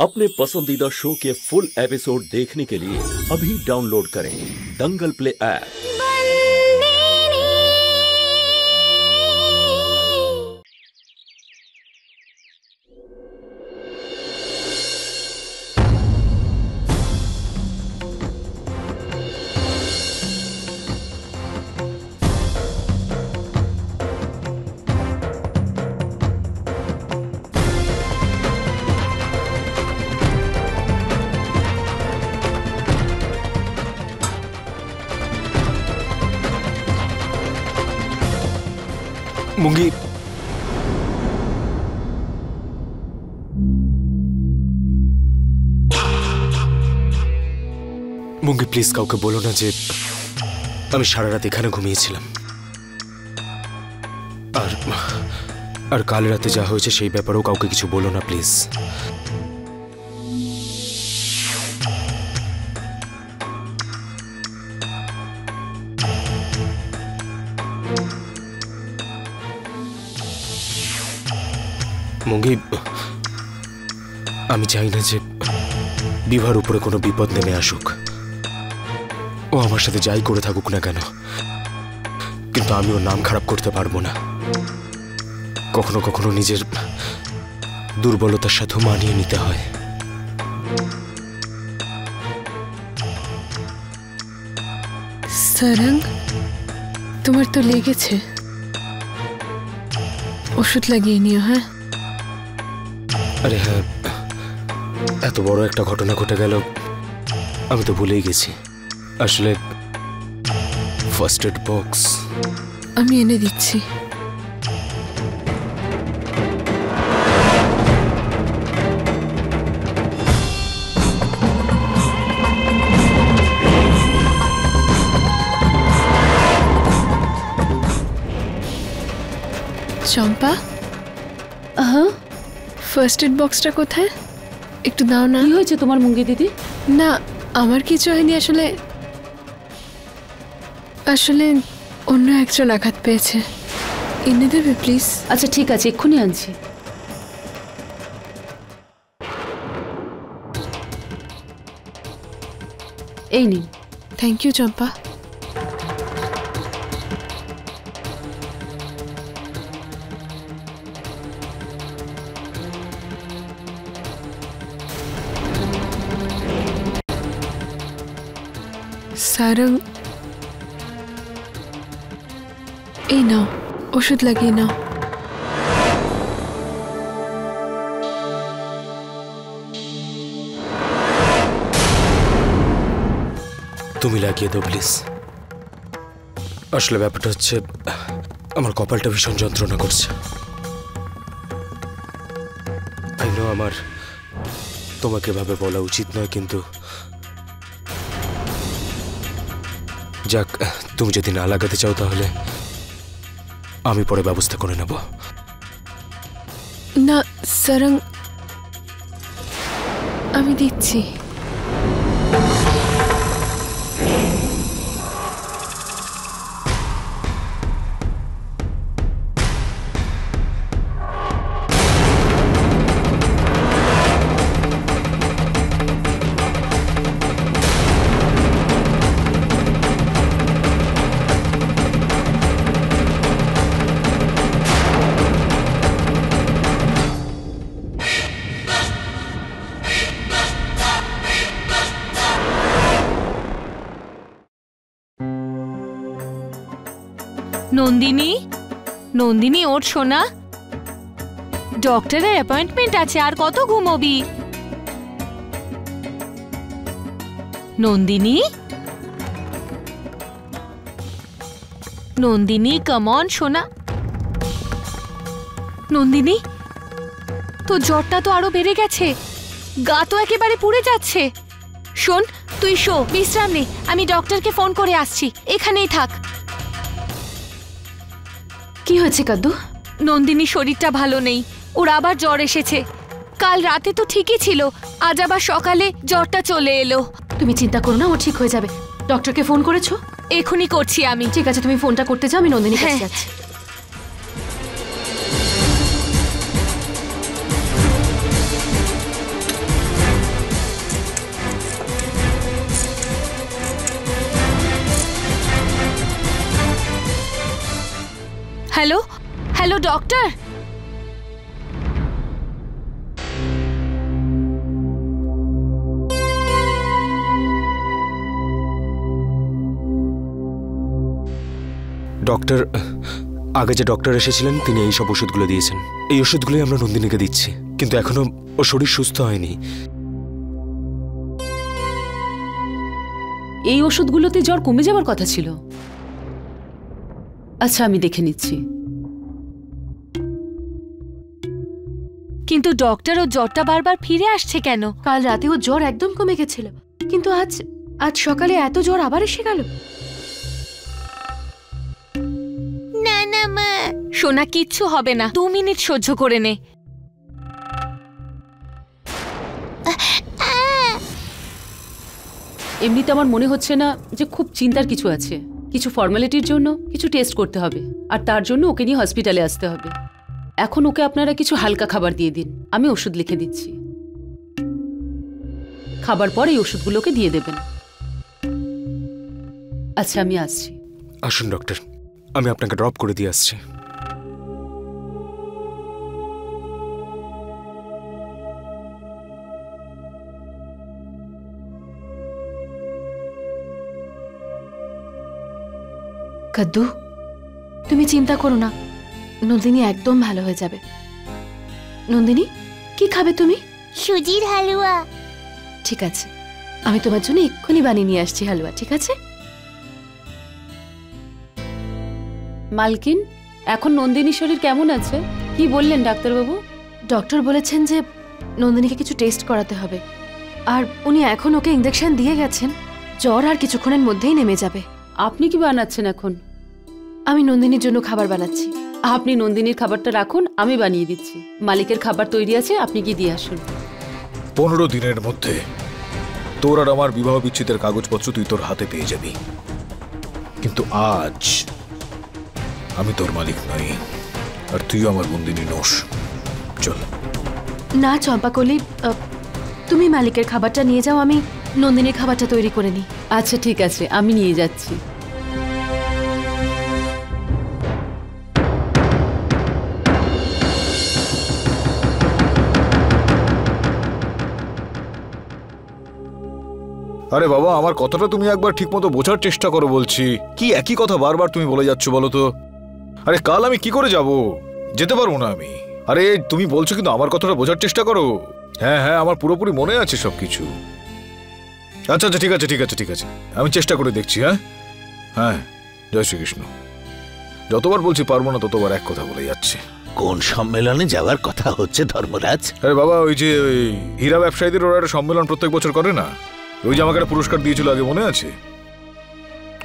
अपने पसंदीदा शो के फुल एपिसोड देखने के लिए अभी डाउनलोड करें दंगल प्ले ऐप। মুঙ্গি মুঙ্গি প্লিজ কাউকে বলো না যে আমি সারা রাত এখানে ঘুমিয়েছিলাম, আর কাল রাতে যা হয়েছে সেই ব্যাপারেও কাউকে কিছু বলো না প্লিজ। মুঙ্গি আমি চাই না যে বিভার উপরে কোনো বিপদ নেমে আসুক। ও আমার সাথে যাই করে থাকুক না কেন, কিন্তু আমি ওর নাম খারাপ করতে পারবো না। কখনো কখনো নিজের দুর্বলতার সাথে মানিয়ে নিতে হয়। সারং, তোমার তো লেগেছে, ওষুধ লাগিয়ে নিও। হ্যাঁ আরে হ্যাঁ, এত বড় একটা ঘটনা ঘটে গেল আমি তো ভুলেই গেছি। আসলে ফার্স্ট এড বক্স আমি এনে দিচ্ছি। চম্পা, ফার্স্ট এড বক্সটা কোথায়? একটু দাও না। কি হয়েছে তোমার মুঙ্গি দিদি? না আমার কিছু হয়নি, আসলে আসলে অন্য একজন আঘাত পেয়েছে। এনে দেবে প্লিজ? আচ্ছা ঠিক আছে, এক্ষুনি আনছি। এই নিন। থ্যাংক ইউ চম্পা। সারং, এই নাও, ওষুধ লাগিয়ে নাও। তুমি লাগিয়ে দাও প্লিজ। আসলে ব্যাপারটা হচ্ছে আমার কপালটা ভীষণ যন্ত্রণা করছে। আই নো আমার তোমাকে ভাবে বলা উচিত নয়, কিন্তু যাক, তুমি যদি না লাগাতে চাও তাহলে আমি পরে ব্যবস্থা করে নেব। না সারং, আমি দিচ্ছি। নন্দিনী, নন্দিনী ওঠ সোনা, ডক্টরের অ্যাপয়েন্টমেন্ট আছে, আর কত ঘুমোবি? নন্দিনী, নন্দিনী কাম অন সোনা। নন্দিনী, তোর জ্বরটা তো আরো বেড়ে গেছে, গা তো একেবারে পুড়ে যাচ্ছে। শোন, তুই শো, বিশ্রাম নে, আমি ডক্টরকে ফোন করে আসছি, এখানেই থাক। কি হয়েছে কাদ্দু? নন্দিনী শরীরটা ভালো নেই, ওর আবার জ্বর এসেছে। কাল রাতে তো ঠিকই ছিল, আজ আবার সকালে জ্বরটা চলে এলো। তুমি চিন্তা করো না, ও ঠিক হয়ে যাবে। ডক্টরকে ফোন করেছো? এখনই করছি আমি। ঠিক আছে, তুমি ফোনটা করতে যাও, আমি নন্দিনীর কাছে যাচ্ছি। ডক্টর, ডক্টর, আগে যে ডক্টর এসেছিলেন তিনি এই সব ওষুধগুলো দিয়েছেন। এই ওষুধগুলোই আমরা নন্দিনীকে দিচ্ছি, কিন্তু এখনো ও শরীর সুস্থ হয়নি। এই ওষুধগুলোতে জ্বর কমে যাওয়ার কথা ছিল। আচ্ছা, আমি দেখে নিচ্ছি। কিন্তু ডক্টর ও জ্বরটা বারবার ফিরে আসছে কেন? কাল রাতে ও জ্বর একদম কমে গেছিল, কিন্তু আজ সকালে এত জ্বর আবার এসে গেল। না না মা, সোনা কিচ্ছু হবে না, 2 মিনিট সহ্য করে নে। এমনিতে আমার মনে হচ্ছে না যে খুব চিন্তার কিছু আছে। কিছু ফর্মালিটির জন্য কিছু টেস্ট করতে হবে, আর তার জন্য ওকে নিয়ে হসপিটালে আসতে হবে। এখন ওকে আপনারা কিছু হালকা খাবার দিয়ে দিন, আমি ওষুধ লিখে দিচ্ছি। খাবার পর এই ওষুধগুলোকে দিয়ে দেবেন। আচ্ছা, আমি আসছি। আসুন ডক্টর, আমি আপনাকে ড্রপ করে দিয়ে আসছি। কাদ্দু, তুমি চিন্তা করো না, নন্দিনী একদম ভালো হয়ে যাবে। নন্দিনী, কি খাবে তুমি? সুজির হালুয়া। ঠিক আছে, আমি তোমার জন্য এক্ষুনি বানিয়ে নিয়ে আসছি হালুয়া, ঠিক আছে? মালকিন, এখন নন্দিনীর শরীর কেমন আছে? কি বললেন ডাক্তারবাবু? ডক্টর বলেছেন যে নন্দিনীকে কিছু টেস্ট করাতে হবে, আর উনি এখন ওকে ইঞ্জেকশন দিয়ে গেছেন। জ্বর আর কিছুক্ষণের মধ্যেই নেমে যাবে। আপনি কি বানাচ্ছেন এখন? আমি নন্দিনীর জন্য খাবার বানাচ্ছি। আপনি নন্দিনীর খাবারটা রাখুন, আমি বানিয়ে দিচ্ছি। মালিকের খাবার তৈরি আছে, আপনি গিয়ে দিয়ে আসুন। 15 দিনের মধ্যে তোর আর আমার বিবাহ বিচ্ছেদের কাগজপত্র তুই তোর হাতে পেয়ে যাবি, কিন্তু আজ আমি তোর মালিক নই, আর তুইও আমার বন্দিনী নোস। চল। না চম্পাকলি, তুমি মালিকের খাবারটা নিয়ে যাও, আমি নন্দিনীর খাবারটা তৈরি করে নিই। আচ্ছা ঠিক আছে, আমি নিয়ে যাচ্ছি। আরে বাবা, আমার কথাটা তুমি একবার ঠিক মতো বোঝার চেষ্টা করো বলছি। কি একই কথা বারবার তুমি বলে যাচ্ছ বলো তো? আরে কাল আমি কি করে যাব? যেতে পারবো না আমি। আরে তুমি বলছো, কিন্তু আমার কথাটা বোঝার চেষ্টা করো। হ্যাঁ হ্যাঁ, আমার পুরোপুরি মনে আছে সবকিছু। আচ্ছা আচ্ছা, ঠিক আছে ঠিক আছে ঠিক আছে, আমি চেষ্টা করে দেখছি। হ্যাঁ হ্যাঁ, জয় শ্রীকৃষ্ণ। যতবার বলছি পারবো না, ততবার এক কথা বলে যাচ্ছে। কোন সম্মেলনে যাওয়ার কথা হচ্ছে ধর্মরাজ? আরে বাবা, ওই যে ওই হীরা ব্যবসায়ীদের ওরা একটা সম্মেলন প্রত্যেক বছর করে না? ওই যে আমাকে একটা পুরস্কার দিয়েছিল আগে, মনে আছে?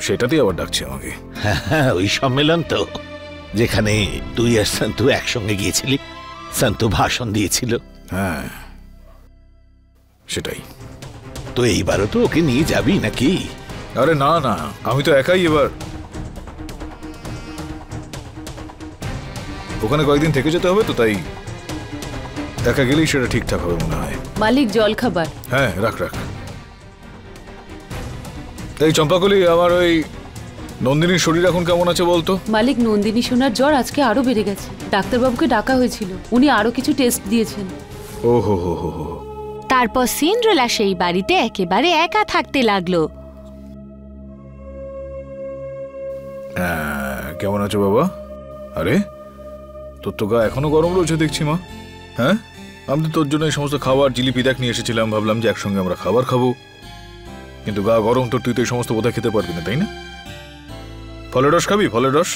সেটাতেই আবার ডাকছে আমাকে। হ্যাঁ, ওই সম্মেলন তো, যেখানে তুই আর সন্তু একসঙ্গে গিয়েছিলি। সন্তু ভাষণ দিয়েছিল। হ্যাঁ, সেটাই তো। এইবারও তো ওকে নিয়ে যাবি নাকি? আরে না না, আমি তো একাই এবার। ওখানে কয়েকদিন থেকে যেতে হবে তো, তাই একা গেলেই সেটা ঠিকঠাক হবে মনে হয়। মালিক, জল খাবার। হ্যাঁ, রাখ রাখ। এই চম্পাকলি, আমার ওই নন্দিনীর শরীর এখন কেমন আছে বলতো? মালিক, নন্দিনী সোনার জ্বর আজকে আরো বেড়ে গেছে। ডাক্তারবাবুকে ডাকা হয়েছিল, উনি আরো কিছু টেস্ট দিয়েছেন। ও হো হো হো হো। তারপর সিন্ড্রেলা সেই বাড়িতে একেবারে একা থাকতে লাগলো। কেমন আছো বাবা? আরে তোর তো গা এখনো গরম রয়েছে দেখছি মা। হ্যাঁ, আমি তো তোর জন্য এই সমস্ত খাবার জিলিপি দেখ নিয়ে এসেছিলাম, ভাবলাম যে একসঙ্গে আমরা খাবার খাবো। কিন্তু গা গরম তো, তুই তো এই সমস্ত বোধহয় খেতে পারবি না, তাই না? ফলের রস খাবি? ফলের রস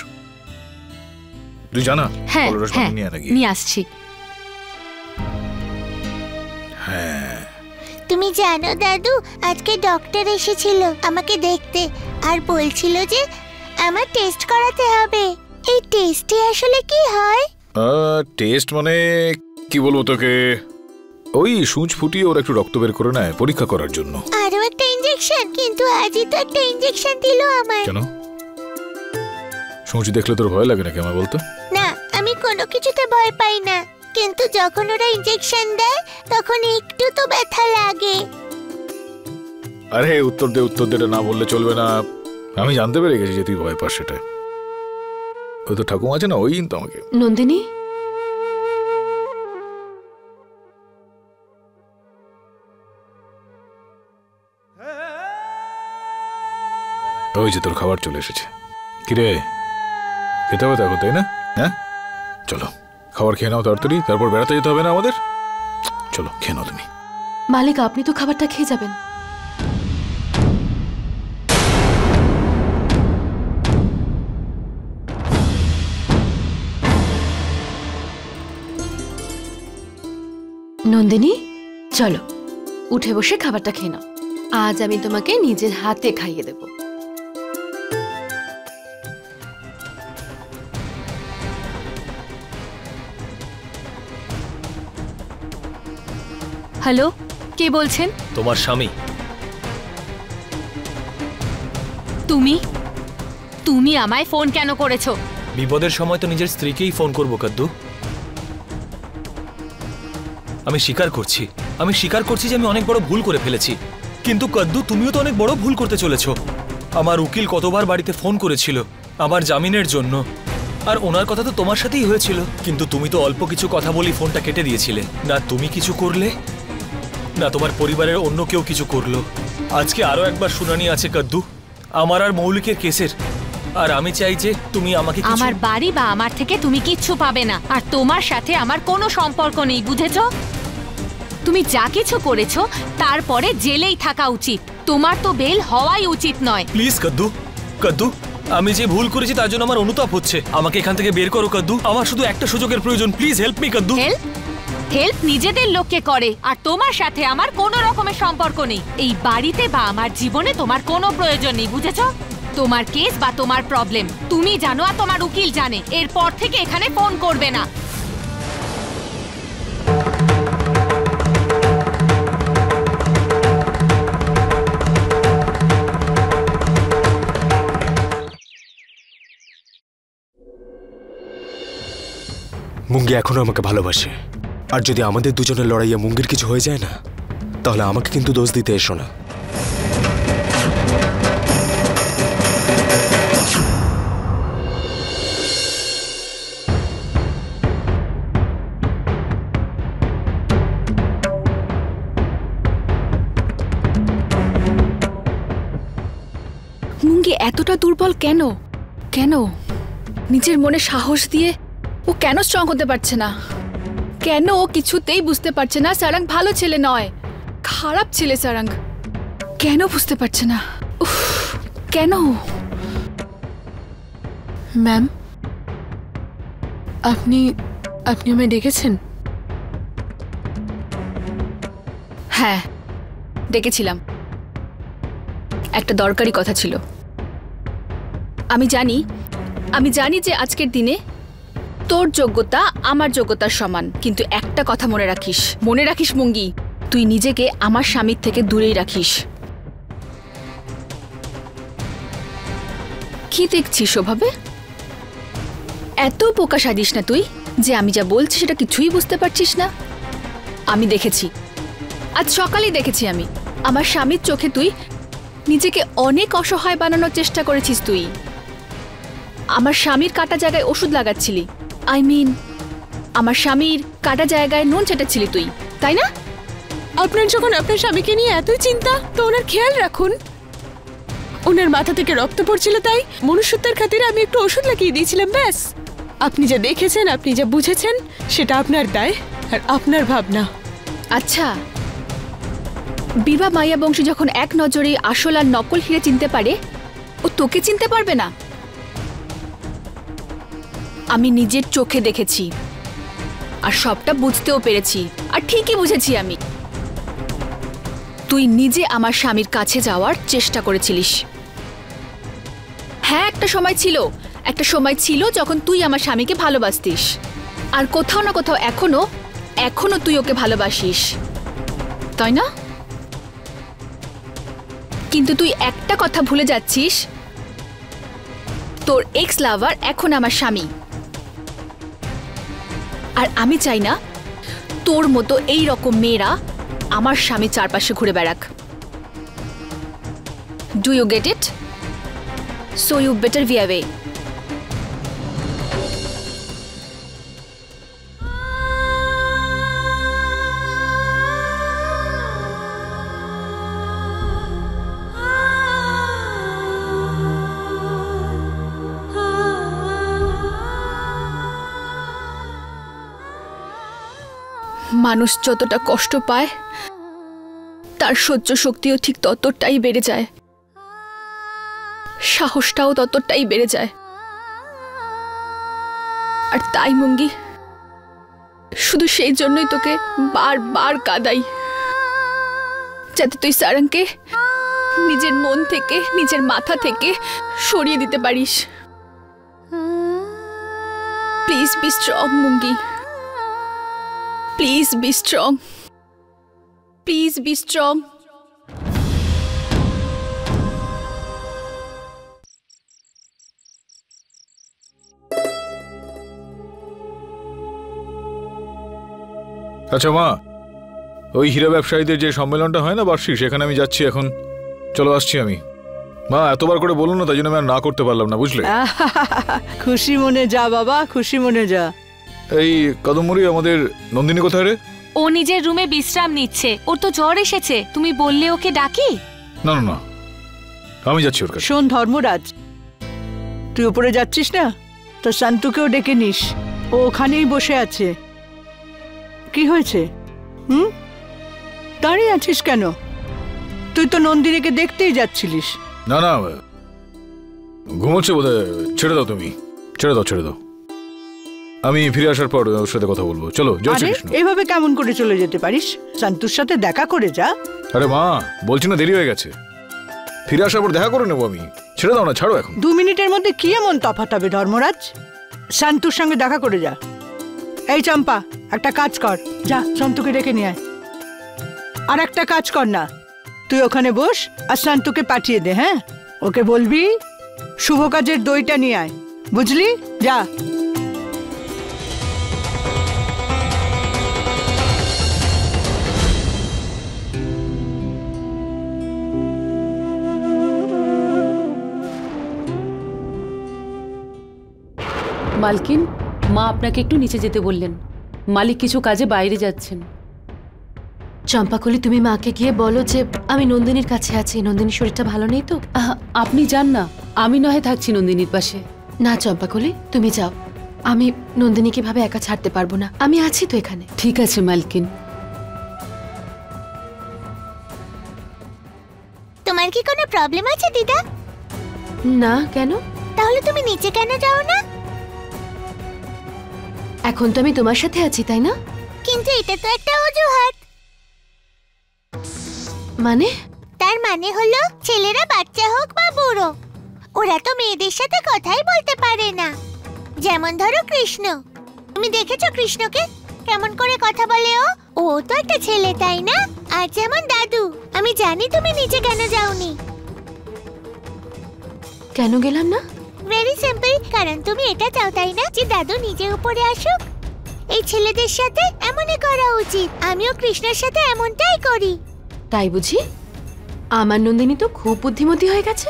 তুই জানা? হ্যাঁ ফলের রস হ্যাঁ, নিয়ে আনা গিয়ে। নিয়ে আসছি। হ্যাঁ, তুমি জানো দাদু, আজকে ডক্টর এসেছিল আমাকে দেখতে, আর বলছিল যে আমার টেস্ট করাতে হবে। এই টেস্টে আসলে কি হয়? টেস্ট মানে কি বলবো তোকে, ওই সূচ ফুটিয়ে ওরা একটু রক্ত বের করে নেয় পরীক্ষা করার জন্য। আরো একটা ইনজেকশন? কিন্তু আজই তো একটা ইনজেকশন দিল আমার। কেন? সূচ দেখলে তোর ভয় লাগে নাকি আমার বলতো? না, আমি কোনো কিছুতে ভয় পাই না, কিন্তু যখন ওরা ইনজেকশন দেয় তখন একটু তো ব্যথা লাগে। আরে উত্তর দে, উত্তর দে, না বললে চলবে না। আমি জানতে পেরে গেছি যে তুই ভয় পাস সেটা। ওই তো ঠাকুমা আছে না, ওই তো আমাকে। নন্দিনী, ওই যে তোর খাবার চলে এসেছে। কিরে, খেতে হবে দেখো, তাই না? হ্যাঁ চলো খাবার খেয়ে নাও তাড়াতাড়ি, তারপর বেড়াতে যেতে হবে না আমাদের। চলো খেয়ে নাও তুমি। মালিক আপনি তো খাবারটা খেয়ে যাবেন। নন্দিনী চলো উঠে বসে খাবারটা খেয়ে নাও। আজ আমি তোমাকে নিজের হাতে খাইয়ে দেব। হ্যালো, কে বলছেন? তোমার স্বামী। তুমি তুমি আমায় ফোন কেন করেছো? বিপদের সময় তো নিজের স্ত্রীকেই ফোন করবো কাদ্দু। আমি স্বীকার করছি যে আমি অনেক বড় ভুল করে ফেলেছি। কিন্তু কাদ্দু, তুমিও তো অনেক বড় ভুল করতে চলেছো। আমার উকিল কতবার বাড়িতে ফোন করেছিল আমার জামিনের জন্য, আর ওনার কথা তো তোমার সাথেই হয়েছিল। কিন্তু তুমি তো অল্প কিছু কথা বলি ফোনটা কেটে দিয়েছিলে। না তুমি কিছু করলে, না তোমার পরিবারের অন্য কেউ কিছু করলো। আজকে আরো একবার শুনানি আছে কাদ্দু, আমার আর মৌলিকের কেসের। আর আমি চাই যে তুমি আমাকে আমার বাড়ি বা আমার থেকে তুমি কিচ্ছু পাবে না, আর তোমার সাথে আমার কোনো সম্পর্ক নেই, বুঝেছো? তুমি যা কিছু করেছো তারপরে জেলেই থাকা উচিত। তোমার তো বেল হওয়াই উচিত নয়। প্লিজ কাদ্দু, আমি যে ভুল করেছি তার জন্য আমার অনুতাপ হচ্ছে। আমাকে এখান থেকে বের করো কাদ্দু, আমার শুধু একটা সুযোগের প্রয়োজন। Please help me Kaddu. Help নিজেদের লোককে করে, আর তোমার সাথে আমার কোনো রকমের সম্পর্ক নেই। এই বাড়িতে বা আমার জীবনে তোমার কোনো প্রয়োজন নেই, বুঝেছো? তোমার কেস বা তোমার প্রবলেম তুমি জানো, আর তোমার উকিল জানে। এরপর থেকে এখানে ফোন করবে না। মুঙ্গি এখনো আমাকে ভালোবাসে, আর যদি আমাদের দুজনের লড়াইয়ে মুঙ্গির কিছু হয়ে যায় না, তাহলে আমাকে কিন্তু দোষ দিতে এসো না। মুঙ্গি এতটা দুর্বল কেন? কেন নিজের মনে সাহস দিয়ে ও কেন স্ট্রং হতে পারছে না? কেন ও কিছুতেই বুঝতে পারছে না সারাং ভালো ছেলে নয়, খারাপ ছেলে সারাং? কেন বুঝতে পারছে না? উফ, কেন? ম্যাম, আপনি আমায় ডেকেছেন? হ্যাঁ ডেকেছিলাম, একটা দরকারি কথা ছিল। আমি জানি যে আজকের দিনে তোর যোগ্যতা আমার যোগ্যতার সমান, কিন্তু একটা কথা মনে রাখিস মুঙ্গি, তুই নিজেকে আমার স্বামীর থেকে দূরেই রাখিস। কি দেখছিস ওভাবে? এত বোকা সাজিস না তুই যে আমি যা বলছি সেটা কিছুই বুঝতে পারছিস না। আমি দেখেছি, আজ সকালেই দেখেছি আমি। আমার স্বামীর চোখে তুই নিজেকে অনেক অসহায় বানানোর চেষ্টা করেছিস। তুই আমার স্বামীর কাটা জায়গায় ওষুধ লাগাচ্ছিলি, আমার স্বামীর কাটা জায়গায় নুন ছেটাচ্ছিলি তুই, তাই না? আপনার যখন আপনার স্বামীকে নিয়ে এতই চিন্তা, তো ওনার খেয়াল রাখুন। ওনার মাথা থেকে রক্ত পড়ছিল, তাই মনুষ্যত্বের খাতিরে আমি একটু ওষুধ লাগিয়ে দিয়েছিলাম, ব্যাস। আপনি যা দেখেছেন, আপনি যা বুঝেছেন, সেটা আপনার দায় আর আপনার ভাবনা। আচ্ছা, বীরবা মাইয়া বংশী যখন এক নজরে আসল আর নকল হিরে চিনতে পারে, ও তোকে চিনতে পারবে না? আমি নিজের চোখে দেখেছি আর সবটা বুঝতেও পেরেছি, আর ঠিকই বুঝেছি আমি। তুই নিজে আমার স্বামীর কাছে যাওয়ার চেষ্টা করেছিলিস। হ্যাঁ, একটা সময় ছিল যখন তুই আমার স্বামীকে ভালোবাসতিস, আর কোথাও না কোথাও এখনো তুই ওকে ভালোবাসিস, তাই না? কিন্তু তুই একটা কথা ভুলে যাচ্ছিস, তোর এক্স লাভার এখন আমার স্বামী। আর আমি চাই না তোর মতো এই রকম মেয়েরা আমার স্বামীর চারপাশে ঘুরে বেড়াক। Do you get it? So you better be away. মানুষ যতটা কষ্ট পায় তার সহ্য শক্তিও ঠিক ততটাই বেড়ে যায়, সাহসটাও ততটাই বেড়ে যায়। আর তাই মুঙ্গি, শুধু সেই জন্যই তোকে বারবার কাঁদাই, যাতে তুই সারংকে নিজের মন থেকে, নিজের মাথা থেকে সরিয়ে দিতে পারিস। Please be strong Mungi, please be strong, please be strong. আচ্ছা মা, ওই হীরা ব্যবসায়ীদের যে সম্মেলনটা হয় না বার্ষিক, সেখানে আমি যাচ্ছি এখন। চলো আসছি আমি। মা এতবার করে বলুন না, তাই জন্য আমি আর না করতে পারলাম না, বুঝলে? খুশি মনে যা বাবা, খুশি মনে যা। এই কদমমুড়ি, আমাদের নন্দিনী কোথায় রে? ও নিজের রুমে বিশ্রাম নিচ্ছে, ওর তো জ্বর এসেছে। তুমি বললে ওকে ডাকি? না না না, আমি যাচ্ছি ওর কাছে। শোন ধর্মরাজ, তুই উপরে যাচ্ছিস না, তো শান্তুকেও ডেকে নিস, ও ওখানেই বসে আছে। কি হয়েছে? দাঁড়িয়ে আছিস কেন? তুই তো নন্দিনীকে দেখতেই যাচ্ছিলিস। না না, ঘুমোচ্ছে বোধহয়। ছেড়ে দাও তুমি, ছেড়ে দাও, ছেড়ে দাও। আমি ফিরে আসার পর ওর সাথে কথা বলবো। চলো। জয় শ্রীকৃষ্ণ। এইভাবে কেমন করে চলে যেতে পারিস? শান্তুর সাথে দেখা করে যা। আরে মা, বলছি না দেরি হয়ে গেছে, ফিরে আসার পর দেখা করে নেবো আমি। ছেড়ে দাও না, ছাড়ো এখন। 2 মিনিটের মধ্যে কি এমন তফাৎ হবে ধর্মরাজ? শান্তুর সঙ্গে দেখা করে যা। এই চম্পা, একটা কাজ কর, যা শান্তুকে ডেকে নিয়ে আয়। আর একটা কাজ কর না, তুই ওখানে বস আর শান্তুকে পাঠিয়ে দে। হ্যাঁ, ওকে বলবি শুভ কাজের দইটা নিয়ে আয়, বুঝলি? যা। মালকিন, মা আপনাকে একটু নিচে যেতে বললেন। মালিক কিছু কাজে বাইরে যাচ্ছেন। চম্পাকলি, তুমি মাকে গিয়ে বলো যে আমি নন্দিনীর কাছে আছি, নন্দিনীর শরীরটা ভালো নেই তো। আপনি যান না, আমি নয় থাকছি নন্দিনীর পাশে। না চম্পাকলি, তুমি যাও, আমি নন্দিনীকে ভাবে একা ছাড়তে পারবো না, আমি আছি তো এখানে। ঠিক আছে মালকিন। তোমার কি কোনো প্রবলেম আছে দিদা? না, কেন? তাহলে তুমি নিচে কেন যাও না? এখন তো আমি তোমার সাথে আছি, তাই না? কিন্তু এটা তো একটা অজুহাত। মানে? তার মানে হলো ছেলেরা বাচ্চা হোক বা বুড়ো, ওরা তো মেয়েদের সাথে কথাই বলতে পারে না। যেমন ধরো কৃষ্ণ, তুমি দেখেছো কৃষ্ণকে কেমন করে কথা বলে? ও তো একটা ছেলে, তাই না? আর যেমন দাদু, আমি জানি তুমি নিচে কেন যাওনি। কেন গেলাম না? ভেরি সিম্পল, কারণ তুমি এটা চাও, তাই না, যে দাদু নিজে উপরে আসুক। এই ছেলেদের সাথে এমনই করা উচিত। আমিও কৃষ্ণের সাথে এমনটাই করি। তাই বুঝি? আমার নন্দিনী তো খুব বুদ্ধিমতী হয়ে গেছে।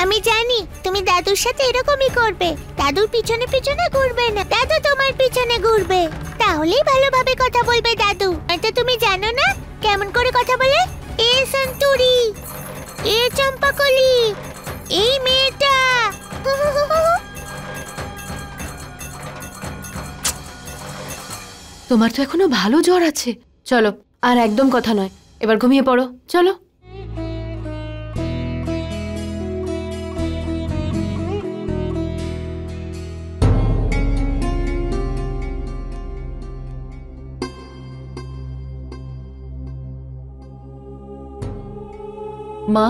আমি জানি তুমি দাদুর সাথে এরকমই করবে। দাদুর পিছনে পিছনে ঘুরবে না, দাদু তোমার পিছনে ঘুরবে, তাহলেই ভালোভাবে কথা বলবে দাদু। হয়তো তুমি জানো না কেমন করে কথা বলে। এ সন্তুরি, এ চম্পাকলি, এই মেয়েটা। তোমার তো এখনো ভালো জ্বর আছে। চলো, আর একদম কথা নয়, এবার ঘুমিয়ে পড়ো, চলো। মা,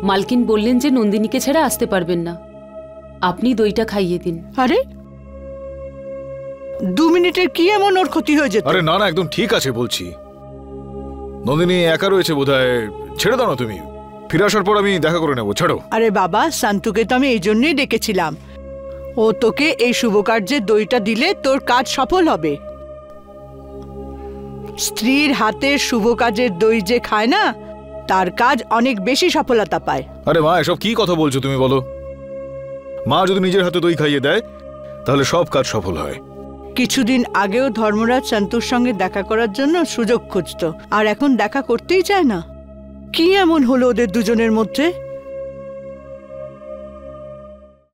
মালকিন বললেন যে নন্দিনীকে ছেড়ে আসতে পারবেন না, আপনি দইটা খাইয়ে দিন। আরে 2 মিনিটের কি এমন ওর ক্ষতি হয়ে যেত? আরে না না, একদম ঠিক আছে বলছি। নন্দিনী একা রয়েছে বোধহয়, ছেড়ে দাও না তুমি। ফিরে আসার পর আমি দেখা করে নেবো, ছাড়ো। আরে বাবা, শান্তুকে তো আমি এই জন্যই ডেকেছিলাম। ও তোকে এই শুভ কার্যের দইটা দিলে তোর কাজ সফল হবে। স্ত্রীর হাতের শুভ কাজের দই যে খায় না, তার কাজ অনেক বেশি সফলতা পায়। আরে মা, এসব কি কথা বলছো তুমি, বলো? মা যদি নিজের হাতে দই খাইয়ে দেয় তাহলে সব কাজ সফল হয়। কিছুদিন আগেও ধর্মরাজ শান্তুর সঙ্গে দেখা করার জন্য সুযোগ খুঁজতো, আর এখন দেখা করতেই চায় না। কি এমন হলো ওদের দুজনের মধ্যে?